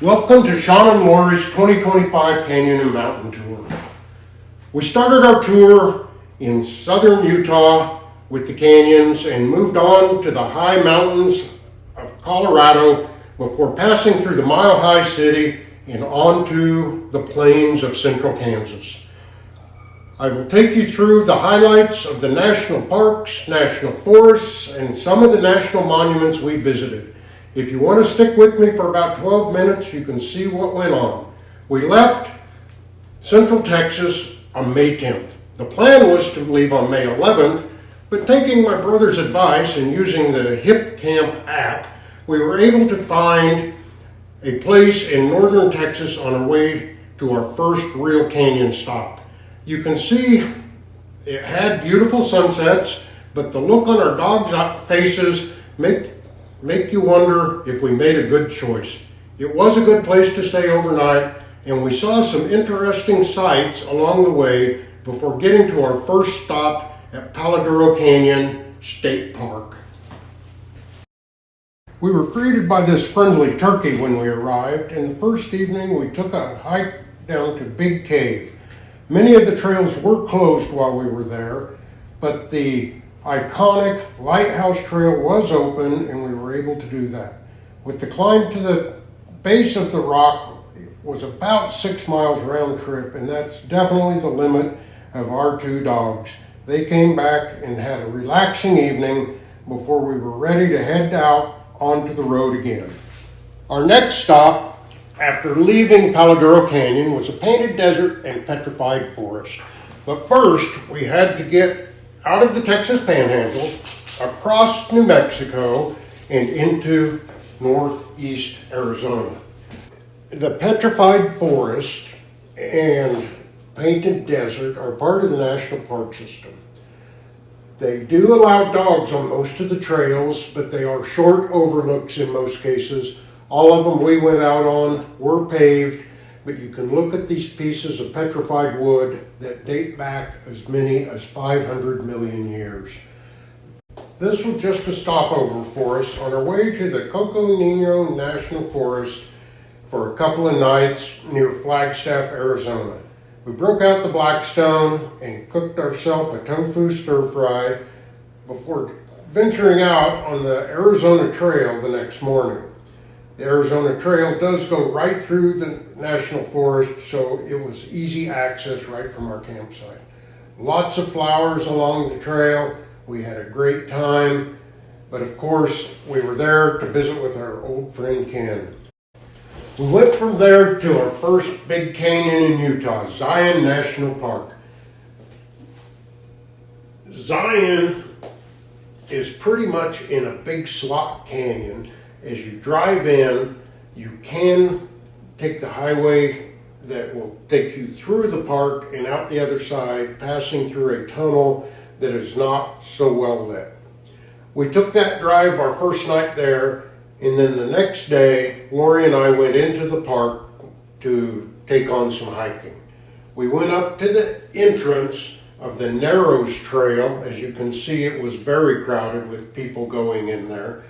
Welcome to Sean and Lori's 2025 Canyon and Mountain Tour. We started our tour in southern Utah with the canyons and moved on to the high mountains of Colorado before passing through the mile-high city and onto the plains of central Kansas. I will take you through the highlights of the national parks, national forests, and some of the national monuments we visited. If you want to stick with me for about 12 minutes, you can see what went on. We left Central Texas on May 10th. The plan was to leave on May 11th, but taking my brother's advice and using the Hip Camp app, we were able to find a place in northern Texas on our way to our first real canyon stop. You can see it had beautiful sunsets, but the look on our dogs' faces make you wonder if we made a good choice. It was a good place to stay overnight, and we saw some interesting sights along the way before getting to our first stop at Palo Duro Canyon State Park. We were greeted by this friendly turkey when we arrived, and the first evening we took a hike down to Big Cave. Many of the trails were closed while we were there, but the iconic Lighthouse Trail was open and we were able to do that. With the climb to the base of the rock, it was about 6 miles round trip, and that's definitely the limit of our two dogs. They came back and had a relaxing evening before we were ready to head out onto the road again. Our next stop after leaving Palo Duro Canyon was a painted desert and petrified forest. But first, we had to get out of the Texas Panhandle, across New Mexico, and into northeast Arizona. The petrified forest and painted desert are part of the national park system. They do allow dogs on most of the trails, but they are short overlooks in most cases. All of them we went out on were paved, but you can look at these pieces of petrified wood that date back as many as 500 million years. This was just a stopover for us on our way to the Coco Niño National Forest for a couple of nights near Flagstaff, Arizona. We broke out the Blackstone and cooked ourselves a tofu stir fry before venturing out on the Arizona Trail the next morning. The Arizona Trail does go right through the National Forest, so it was easy access right from our campsite. Lots of flowers along the trail. We had a great time, but of course, we were there to visit with our old friend Ken. We went from there to our first big canyon in Utah, Zion National Park. Zion is pretty much in a big slot canyon. As you drive in, you can take the highway that will take you through the park and out the other side, passing through a tunnel that is not so well lit. We took that drive our first night there, and then the next day, Lori and I went into the park to take on some hiking. We went up to the entrance of the Narrows Trail. As you can see, it was very crowded with people going in there.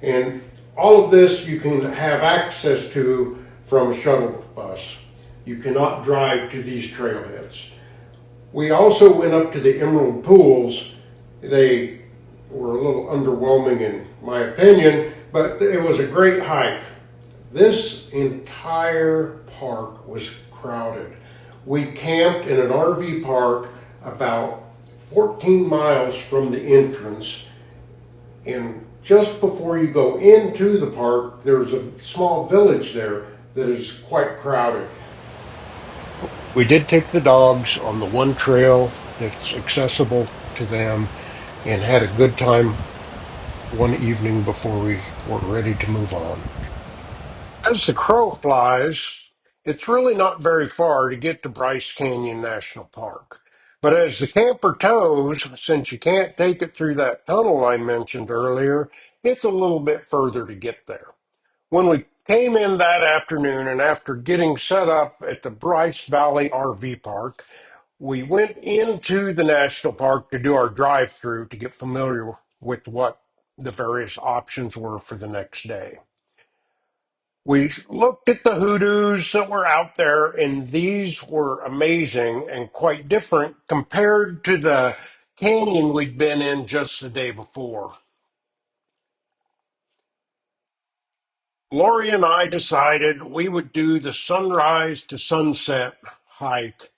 And all of this you can have access to from a shuttle bus. You cannot drive to these trailheads. We also went up to the Emerald Pools. They were a little underwhelming in my opinion, but it was a great hike. This entire park was crowded. We camped in an RV park about 14 miles from the entrance, and just before you go into the park, there's a small village there that is quite crowded. We did take the dogs on the one trail that's accessible to them and had a good time one evening before we were ready to move on. As the crow flies, it's really not very far to get to Bryce Canyon National Park. But as the camper tows, since you can't take it through that tunnel I mentioned earlier, it's a little bit further to get there. When we came in that afternoon, and after getting set up at the Bryce Valley RV Park, we went into the national park to do our drive-through to get familiar with what the various options were for the next day. We looked at the hoodoos that were out there, and these were amazing and quite different compared to the canyon we'd been in just the day before. Lori and I decided we would do the sunrise to sunset hike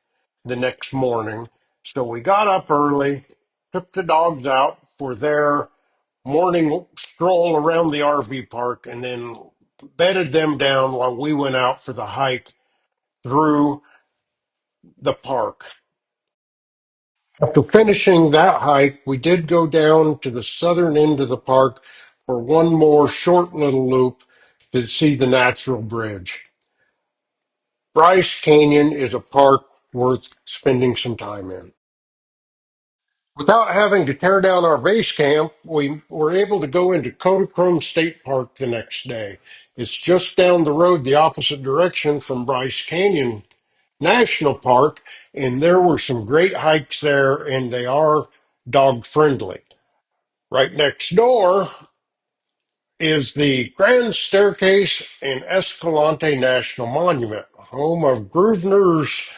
the next morning. So we got up early, took the dogs out for their morning stroll around the RV park, and then bedded them down while we went out for the hike through the park. After finishing that hike, we did go down to the southern end of the park for one more short little loop to see the natural bridge. Bryce Canyon is a park worth spending some time in. Without having to tear down our base camp, we were able to go into Kodachrome State Park the next day. It's just down the road the opposite direction from Bryce Canyon National Park, and there were some great hikes there, and they are dog friendly. Right next door is the Grand Staircase in Escalante National Monument, home of Grosvenor's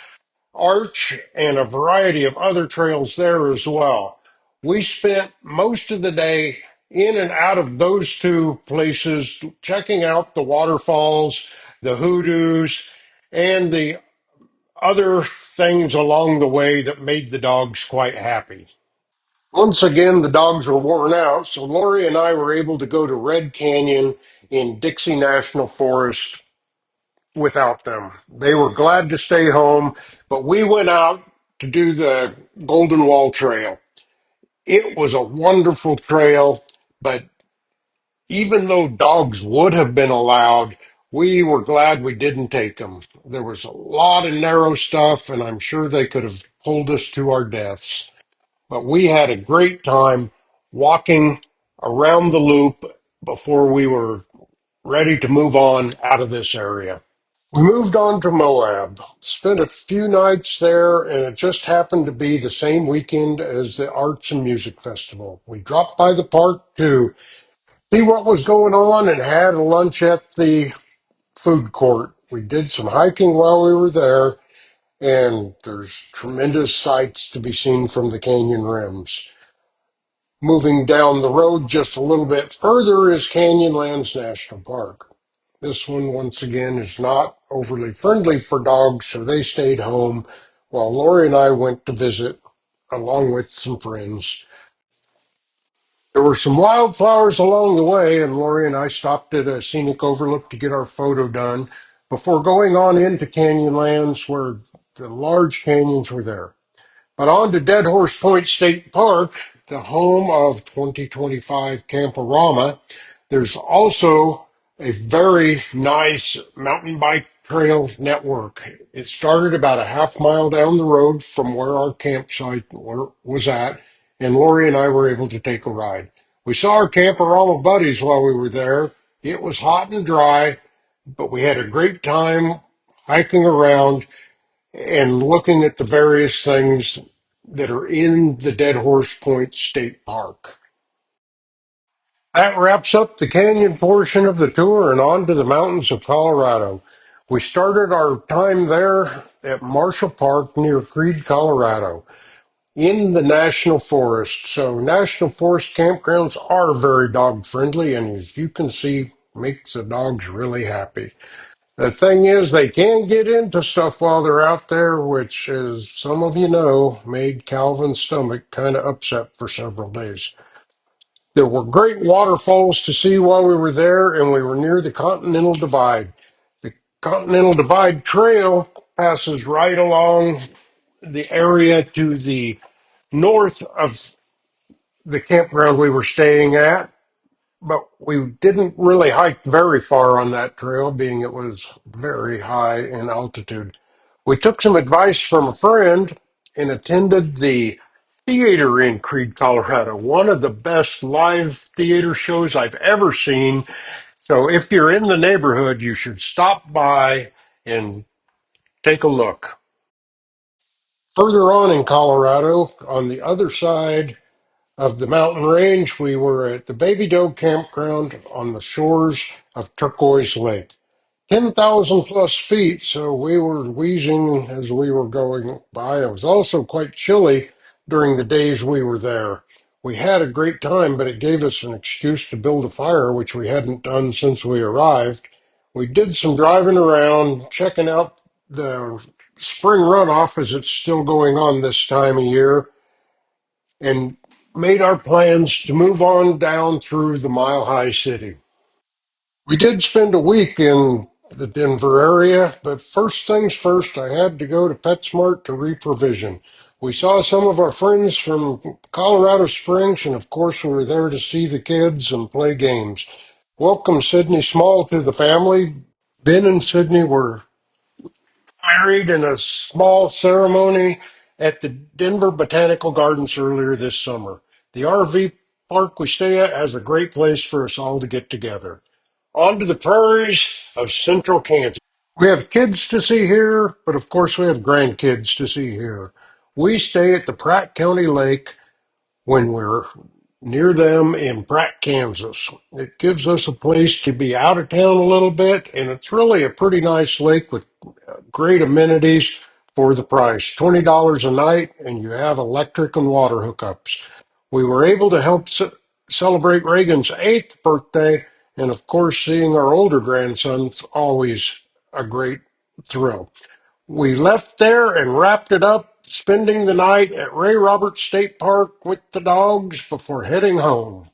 Arch and a variety of other trails there as well. We spent most of the day in and out of those two places, checking out the waterfalls, the hoodoos, and the other things along the way that made the dogs quite happy. Once again, the dogs were worn out, so Lori and I were able to go to Red Canyon in Dixie National Forest without them. They were glad to stay home, but we went out to do the Golden Wall Trail. It was a wonderful trail, but even though dogs would have been allowed, we were glad we didn't take them. There was a lot of narrow stuff, and I'm sure they could have pulled us to our deaths. But we had a great time walking around the loop before we were ready to move on out of this area. We moved on to Moab, spent a few nights there, and it just happened to be the same weekend as the Arts and Music Festival. We dropped by the park to see what was going on and had a lunch at the food court. We did some hiking while we were there, and there's tremendous sights to be seen from the canyon rims. Moving down the road just a little bit further is Canyonlands National Park. This one, once again, is not overly friendly for dogs, so they stayed home while Lori and I went to visit along with some friends. There were some wildflowers along the way, and Lori and I stopped at a scenic overlook to get our photo done before going on into Canyonlands where the large canyons were there. But on to Dead Horse Point State Park, the home of 2025 Camporama. There's also a very nice mountain bike trail network. It started about a half mile down the road from where our campsite was at, and Lori and I were able to take a ride. We saw our Camporama buddies while we were there. It was hot and dry, but we had a great time hiking around and looking at the various things that are in the Dead Horse Point State Park. That wraps up the canyon portion of the tour and on to the mountains of Colorado. We started our time there at Marshall Park near Creede, Colorado, in the National Forest. So National Forest campgrounds are very dog friendly, and as you can see, makes the dogs really happy. The thing is, they can get into stuff while they're out there, which, as some of you know, made Calvin's stomach kind of upset for several days. There were great waterfalls to see while we were there, and we were near the Continental Divide. The Continental Divide Trail passes right along the area to the north of the campground we were staying at, but we didn't really hike very far on that trail, being it was very high in altitude. We took some advice from a friend and attended the theater in Creede, Colorado, one of the best live theater shows I've ever seen. So if you're in the neighborhood, you should stop by and take a look. Further on in Colorado, on the other side of the mountain range, we were at the Baby Doe campground on the shores of Turquoise Lake. 10,000 plus feet, so we were wheezing as we were going by. It was also quite chilly during the days we were there. We had a great time, but it gave us an excuse to build a fire, which we hadn't done since we arrived. We did some driving around, checking out the spring runoff as it's still going on this time of year, and made our plans to move on down through the Mile High City. We did spend a week in the Denver area, but first things first, I had to go to PetSmart to reprovision. We saw some of our friends from Colorado Springs, and of course, we were there to see the kids and play games. Welcome Sydney Small to the family. Ben and Sydney were married in a small ceremony at the Denver Botanical Gardens earlier this summer. The RV park we stay at has a great place for us all to get together. On to the prairies of central Kansas. We have kids to see here, but of course we have grandkids to see here. We stay at the Pratt County Lake when we're near them in Pratt, Kansas. It gives us a place to be out of town a little bit, and it's really a pretty nice lake with great amenities for the price. $20 a night, and you have electric and water hookups. We were able to help celebrate Reagan's 8th birthday, and of course, seeing our older grandson's always a great thrill. We left there and wrapped it up, spending the night at Ray Roberts State Park with the dogs before heading home.